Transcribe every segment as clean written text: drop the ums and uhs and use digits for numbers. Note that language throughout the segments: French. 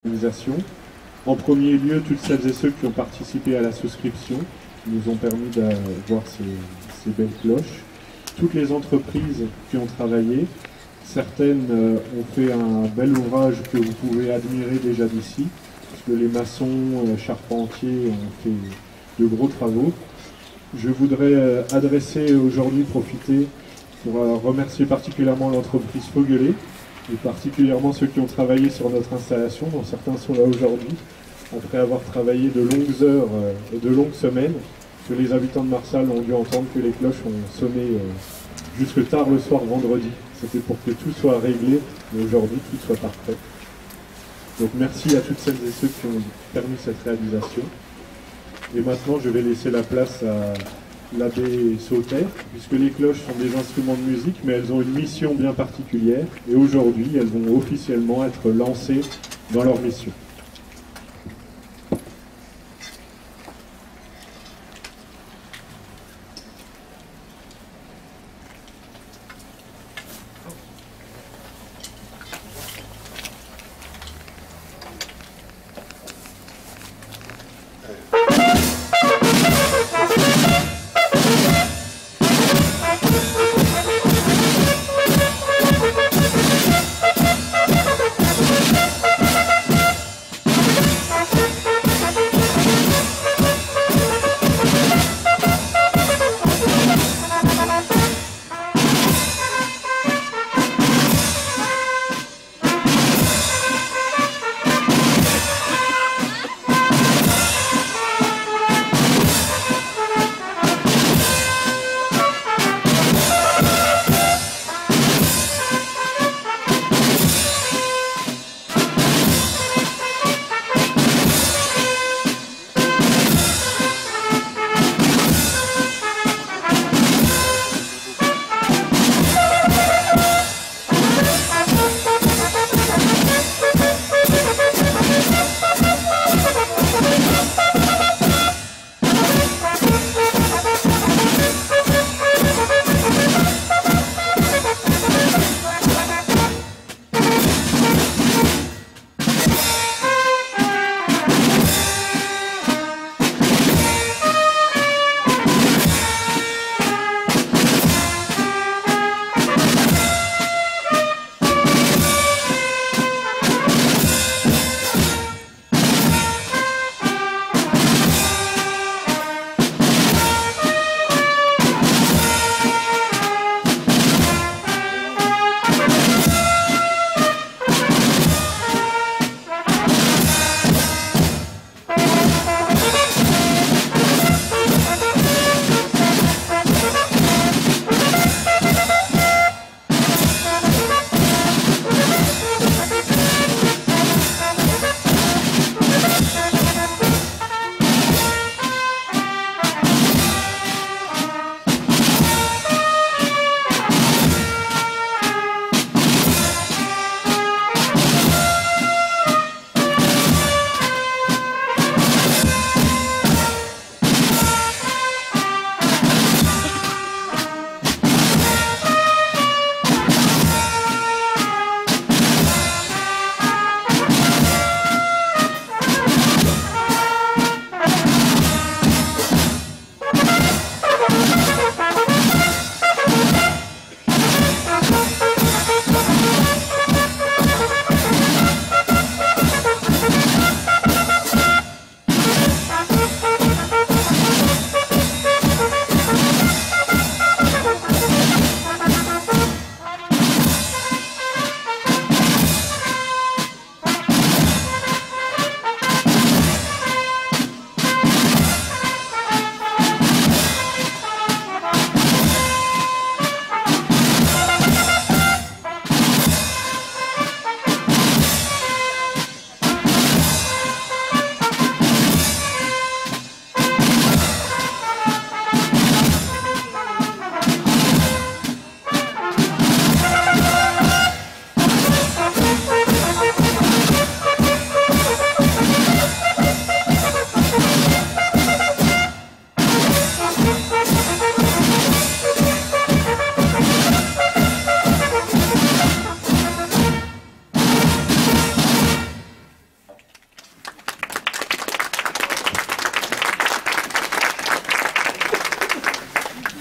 organisation. En premier lieu, toutes celles et ceux qui ont participé à la souscription nous ont permis d'avoir ces belles cloches. Toutes les entreprises qui ont travaillé, certaines ont fait un bel ouvrage que vous pouvez admirer déjà d'ici, parce que les maçons, charpentiers ont fait de gros travaux. Je voudrais adresser aujourd'hui, profiter pour remercier particulièrement l'entreprise Foguelet, et particulièrement ceux qui ont travaillé sur notre installation, dont certains sont là aujourd'hui, après avoir travaillé de longues heures et de longues semaines, que les habitants de Marsal ont dû entendre que les cloches ont sonné jusque tard le soir vendredi. C'était pour que tout soit réglé, mais aujourd'hui tout soit parfait. Donc merci à toutes celles et ceux qui ont permis cette réalisation. Et maintenant je vais laisser la place à l'abbé Sauter, puisque les cloches sont des instruments de musique, mais elles ont une mission bien particulière, et aujourd'hui elles vont officiellement être lancées dans leur mission.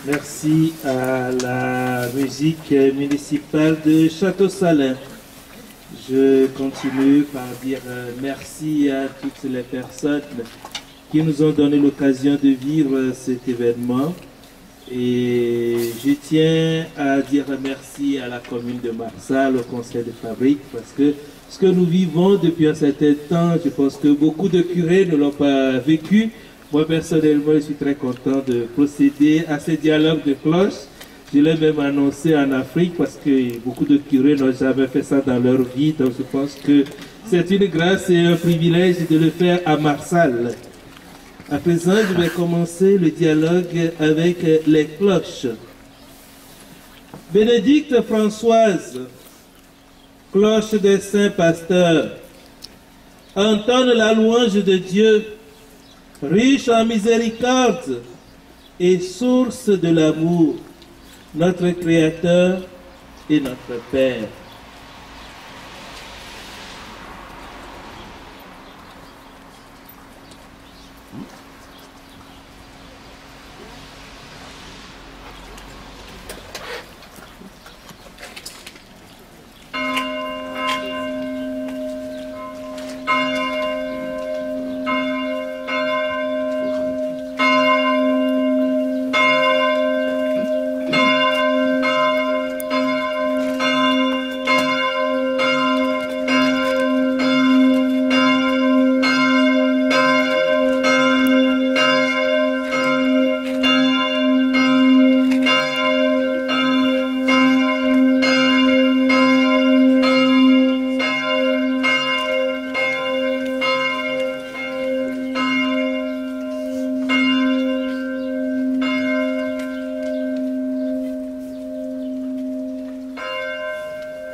Merci à la musique municipale de Château-Salin. Je continue par dire merci à toutes les personnes qui nous ont donné l'occasion de vivre cet événement. Et je tiens à dire merci à la commune de Marsal, au conseil de fabrique, parce que ce que nous vivons depuis un certain temps, je pense que beaucoup de curés ne l'ont pas vécu. Moi, personnellement, je suis très content de procéder à ce dialogue de cloches. Je l'ai même annoncé en Afrique parce que beaucoup de curés n'ont jamais fait ça dans leur vie. Donc, je pense que c'est une grâce et un privilège de le faire à Marsal. À présent, je vais commencer le dialogue avec les cloches. Bénédicte Françoise, cloche des saints pasteurs, entonne la louange de Dieu, riche en miséricorde et source de l'amour, notre Créateur et notre Père.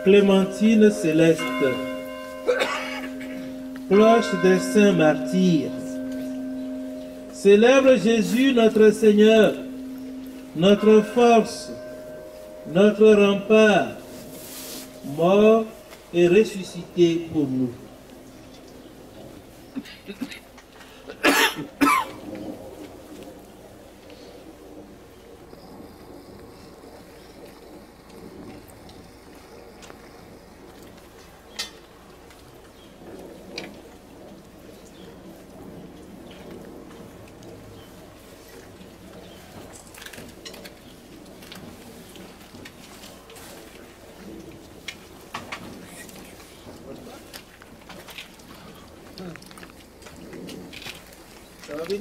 Clémentine Céleste, cloche des saints martyrs, célèbre Jésus notre Seigneur, notre force, notre rempart, mort et ressuscité pour nous. Ça va venir?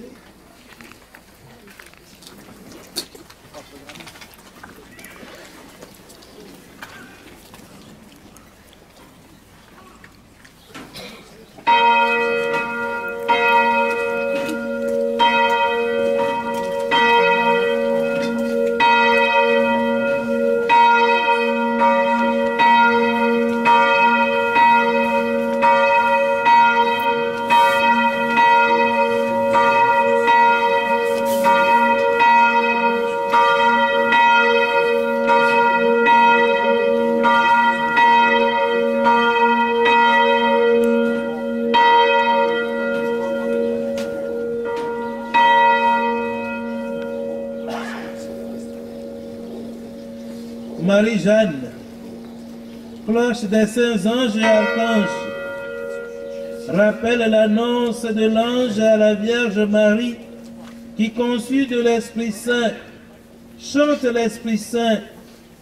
Marie-Jeanne, cloche des saints anges et archanges, rappelle l'annonce de l'ange à la Vierge Marie qui, conçue de l'Esprit Saint, chante l'Esprit Saint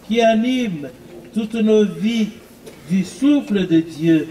qui anime toutes nos vies du souffle de Dieu.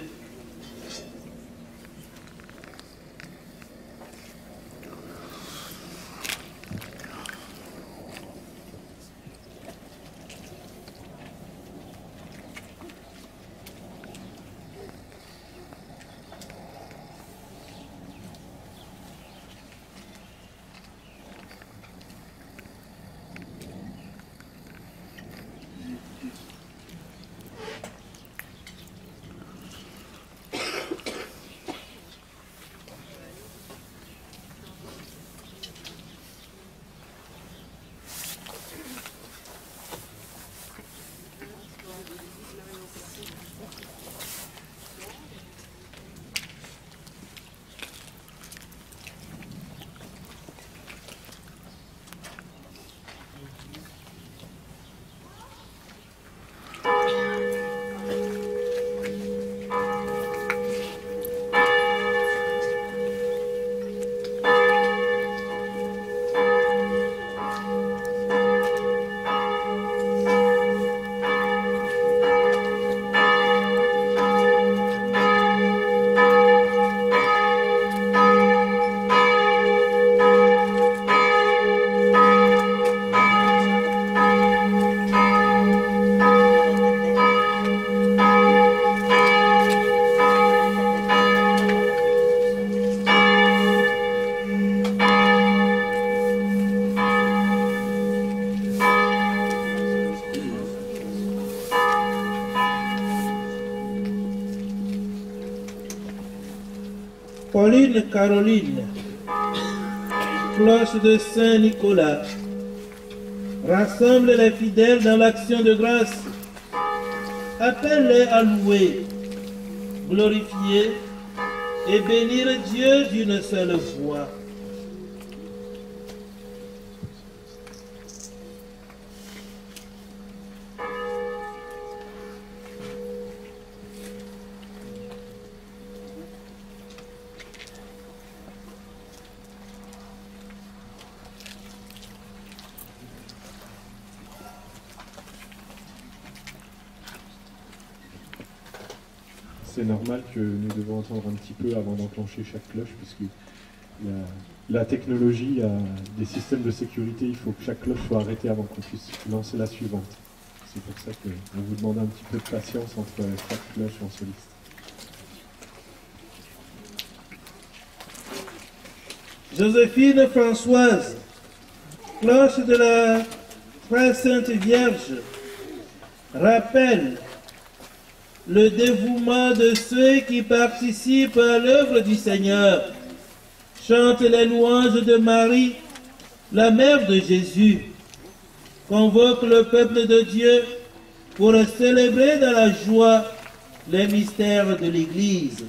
Pauline Caroline, cloche de Saint-Nicolas, rassemble les fidèles dans l'action de grâce. Appelle-les à louer, glorifier et bénir Dieu d'une seule voix. C'est normal que nous devons entendre un petit peu avant d'enclencher chaque cloche, puisque la technologie a des systèmes de sécurité, il faut que chaque cloche soit arrêtée avant qu'on puisse lancer la suivante. C'est pour ça qu'on vous demande un petit peu de patience entre chaque cloche en soliste. Joséphine Françoise, cloche de la Très Sainte Vierge, rappelle le dévouement de ceux qui participent à l'œuvre du Seigneur. Chante les louanges de Marie, la mère de Jésus. Convoque le peuple de Dieu pour célébrer dans la joie les mystères de l'Église.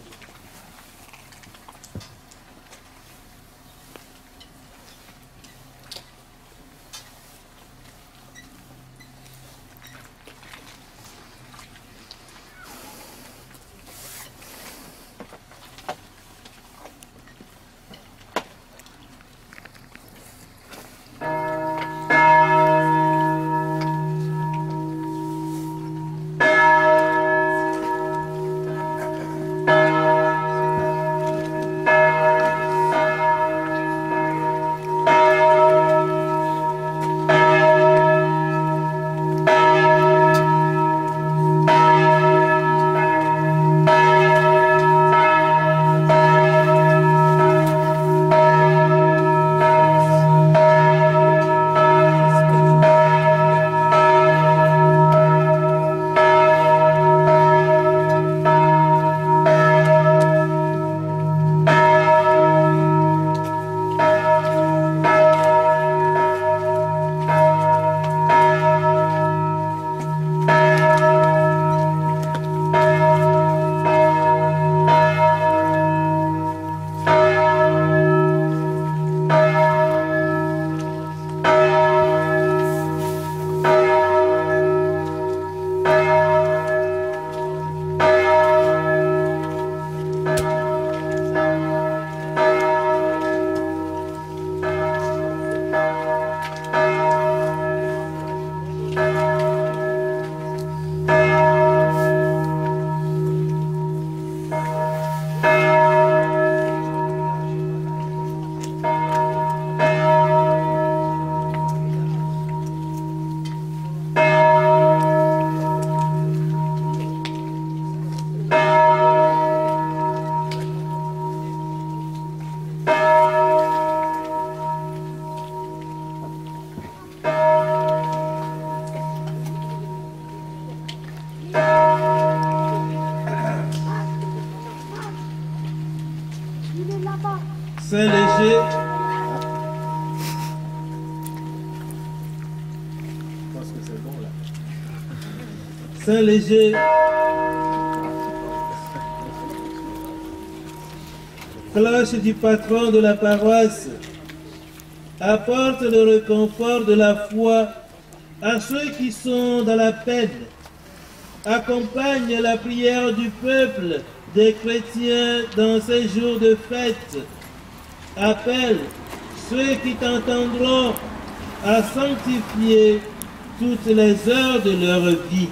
Saint-Léger, Saint-Léger, cloche du patron de la paroisse, apporte le réconfort de la foi à ceux qui sont dans la peine, accompagne la prière du peuple des chrétiens dans ces jours de fête, appelle ceux qui t'entendront à sanctifier toutes les heures de leur vie.